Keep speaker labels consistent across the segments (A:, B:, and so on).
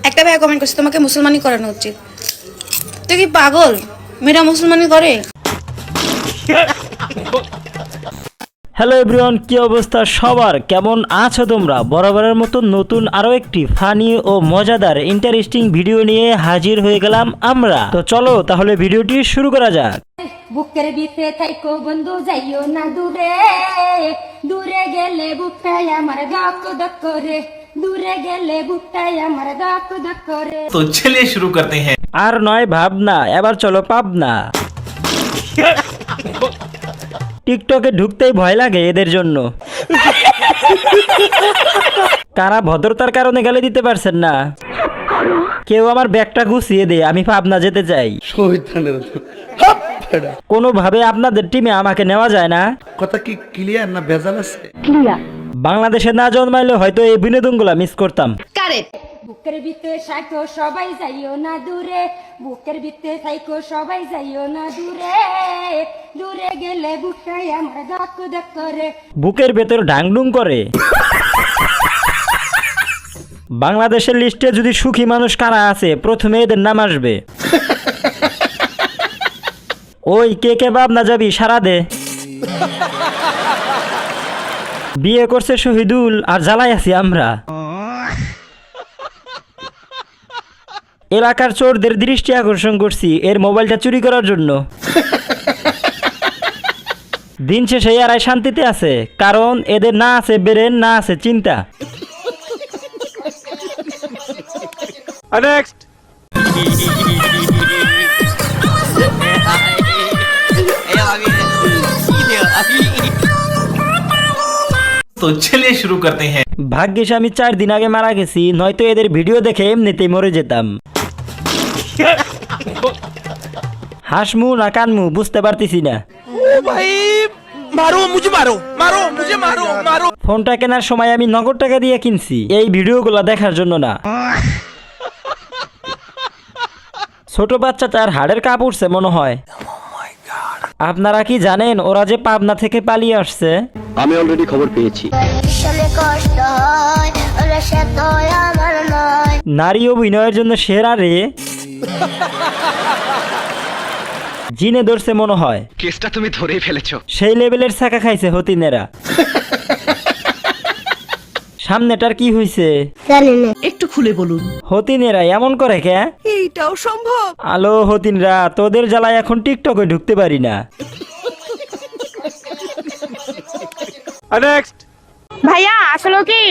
A: একটা ভাই কমেন্ট করছে তোমাকে মুসলমানি করানো উচিত। তুই কি পাগল? মেয়েরা মুসলমানি করে?
B: হ্যালো এভরিওয়ান, কি অবস্থা সবার? কেমন আছো তোমরা? বরাবরের মতো নতুন আরো একটি ফানি ও মজাদার ইন্টারেস্টিং ভিডিও নিয়ে হাজির হয়ে গেলাম আমরা। তো চলো তাহলে ভিডিওটি শুরু করা যাক।
C: বুকের ভিতরে থাইকো বন্ধু যাইও না দূরে, দূরে গেলে বুকটাই আমার ধক ধক করে, দূরে গেলে বুকটাই আমার ধক ধক করে।
D: तो चलिए शुरू करते हैं।
B: আর নয় ভাবনা, এবার চলো পাবনা। টিকটকে ঢুকতেই ভয় লাগে এদের জন্য। কারা ভদ্রতার কারণে গালি দিতে পারছেন না? কেউ আমার ব্যাগটা গুছিয়ে দে, আমি পাবনা যেতে চাই। কোনোভাবে আপনাদের টিমে আমাকে নেওয়া যায় না?
E: কথা কি ক্লিয়ার না ভেজাল আছে?
B: বাংলাদেশে না জন্মাইলে হয়তো এই বিনোদনগুলা মিস করতাম।
A: কারেক্ট।
C: বুকের ভিতরে থাইকো সবাই যাইও না দূরে, বুকের ভিতরে থাইকো সবাই যাইও না দূরে, দূরে গেলে বুকটাই আমার ধক ধক করে।
B: বুকের ভেতর ডাংডুং করে। বাংলাদেশের লিস্টে যদি সুখী মানুষ কারা আছে, প্রথমে এদের নাম আসবে। ওই কে কে ভাবনা যাবি সারা দে। বিয়ে করছে শহীদুল আর জ্বালাই আছি আমরা। এলাকার চোরদের দৃষ্টি আকর্ষণ করছি এর মোবাইলটা চুরি করার জন্য। দিন শেষে এরাই শান্তিতে আছে, কারণ এদের না আছে ব্রেন, না আছে চিন্তা।
D: तो चलिए शुरू करते हैं।
B: ভাগ্যিস আমি 4 দিন আগে মারা গেছি, নয়তো এদের ভিডিও দেখে এমনিতেই মরে যেতাম। হাসমু না কানমু বুঝতে পারতেছি না। ফোনটা কেনার সময় আমি নগদ টাকা দিয়ে কিনছি, এই ভিডিওগুলো দেখার জন্য না। ছোট বাচ্চা তার হাড়ের কাপ উঠছে মনে হয়। আপনারা কি জানেন ওরা যে পাবনা থেকে পালিয়ে আসছে?
F: আমি অলরেডি খবর পেয়েছি।
B: নারী অভিনয়ের জন্য সেরা রে। জিনে ধরছে মনে হয়।
F: কেসটা তুমি ধরেই ফেলেছো।
B: সেই লেভেলের ছাকা খাইছে হতিনেরা। সামনেটার কি হইছে
G: একটু খুলে বলুন।
B: হতিনেরা এমন করে কে?
G: এইটাও সম্ভব?
B: আলো হতিনরা, তোদের জ্বালায় এখন টিকটকে ঢুকতে পারি না।
H: ভাইয়া আসলে কি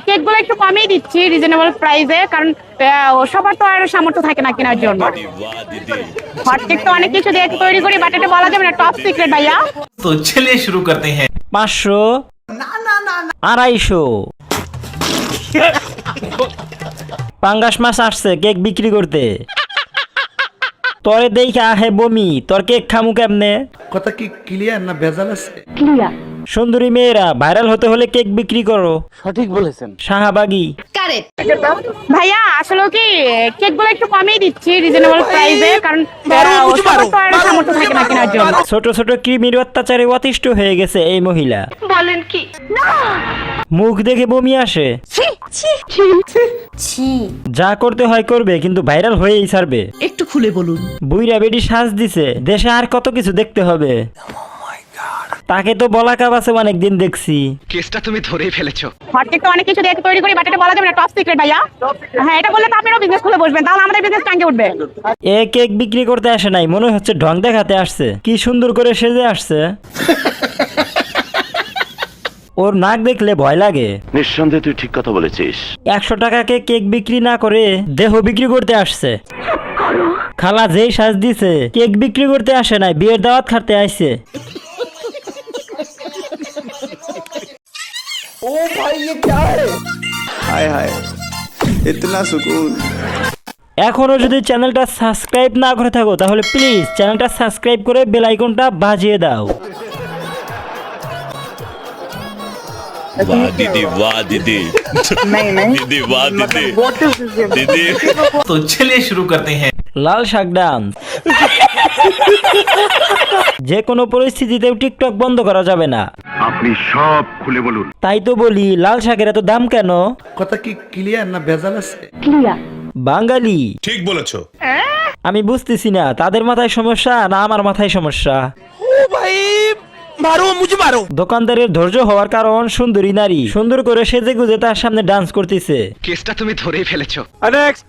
H: কেকগুলো একটু কমই দিচ্ছি রিজনেবল প্রাইসে, কারণ সবার তো আর সামর্থ্য থাকে না কেনার জন্য। হট কেক তো অনেক কিছু দিয়ে তৈরি করি, বাট এটা বলা যাবে না, টপ সিক্রেট ভাইয়া।
D: तो चलिए शुरू करते हैं।
B: 500 250 পাঙ্গাস মাছ আসছে কেক বিক্রি করতে। তোরে দেখা হে বমি, তোর কেক খামু কেমনে?
E: কথা কি ক্লিয়ার না ভেজাল আছে?
B: সুন্দরী মেয়েরা ভাইরাল হতে হলে কেক বিক্রি করো।
F: সঠিক বলেছেন।
B: শাহবাগী।
A: কারেক্ট।
H: ভাইয়া আসলে কি কেকগুলো একটু কমই দিচ্ছি রিজনেবল প্রাইসে, কারণ সবার তো আর সামর্থ্য থাকে না কেনার জন্য।
B: ছোট ছোট কৃমির অত্যাচারে অতিষ্ঠ হয়ে গেছে এই মহিলা।
H: বলেন কি?
B: মুখ দেখে বমি আসে। যা করতে হয় করবে, কিন্তু ভাইরাল হয়েই ছাড়বে।
G: একটু খুলে বলুন।
B: বুইরা বেডি সাজ দিছে, দেশে আর কত কিছু দেখতে হবে। তাকে তো বলা কাবাসে অনেকদিন দেখছি।
F: কেসটা তুমি ধরেই ফেলেছো।
H: হট কেক তো অনেক কিছু দিয়ে তৈরি করি, বাট এটা বলা যাবে না, টপ সিক্রেট ভাইয়া। হ্যাঁ, এটা বললে তো আপনারাও বিজনেস খুলে বসবেন, তাহলে আমাদের বিজনেস টাঙ্গে উঠবে।
B: এ কেক বিক্রি করতে আসে নাই, মনে হচ্ছে ঢং দেখাতে আসছে। কি সুন্দর করে সেজে আসছে। ওর নাক দেখলে ভয় লাগে।
F: নিঃসন্দেহে তুই ঠিক কথা বলেছিস।
B: 100 টাকাকে কেক বিক্রি না করে দেহ বিক্রি করতে আসছে। খালা যেই সাজ দিছে, কেক বিক্রি করতে আসে নাই, বিয়ের দাওয়াত খাতে আইছে।
I: ओ भाई ये क्या है? हाय हाय इतना सुकून।
B: এখনো যদি চ্যানেলটা সাবস্ক্রাইব না করে থাকো তাহলে প্লিজ চ্যানেলটা সাবস্ক্রাইব করে বেল আইকনটা বাজিয়ে দাও।
J: वाह दीदी, वाह दीदी। नहीं दीदी, वाह दीदी। दीदी
D: तो चलिए शुरू करते हैं।
B: লাল শাক ডান্স। যে কোনো পরিস্থিতিতেও টিকটক বন্ধ করা যাবে না।
F: আপনি সব খুলে বলুন।
B: তাই তো বলি লাল শাকের এত দাম কেন?
E: কথা কি ক্লিয়ার না ভেজাল আছে?
B: বাঙালি।
J: ঠিক বলেছো।
B: আমি বুঝতেছি না তাদের মাথায় সমস্যা না আমার মাথায় সমস্যা। দোকানদারের ধৈর্য হওয়ার কারণ সুন্দরী নারী সুন্দর করে সেজে গুজে তার সামনে ডান্স করতেছে।
F: কেসটা তুমি ধরেই ফেলেছো।
I: নেক্সট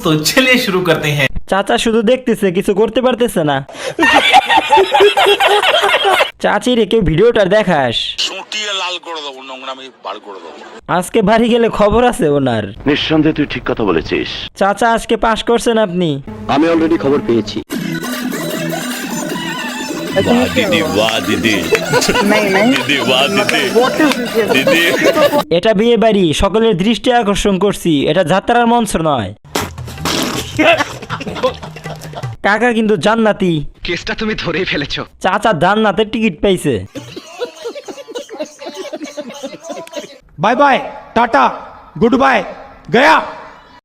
D: तो चलिए शुरू करते हैं।
B: চাচা শুধু দেখতেছে, কিছু করতে পারতেছে না। চাচি রেখে ভিডিওটা দেখাস,
J: লাল করে দেবো, নোংরামি বার করে দেবো।
B: আজকে বাড়ি গেলে খবর আছে ওনার।
F: নিঃসন্দেহে তুই ঠিক কথা বলেছিস।
B: চাচা আজকে পাস করছেন আপনি।
I: আমি অলরেডি খবর পেয়েছি।
J: वाह दीदी, वाह दीदी, दीदी, वाह दीदी, दीदी।
B: এটা বিয়ে বাড়ি, সকলের দৃষ্টি আকর্ষণ করছি, এটা যাত্রার মঞ্চ নয়। কাকা কিন্তু জান্নাতি।
F: কেসটা তুমি ধরেই ফেলেছো।
B: চাচা জান্নাতের টিকিট পাইছে।
I: Bye bye tata goodbye गया।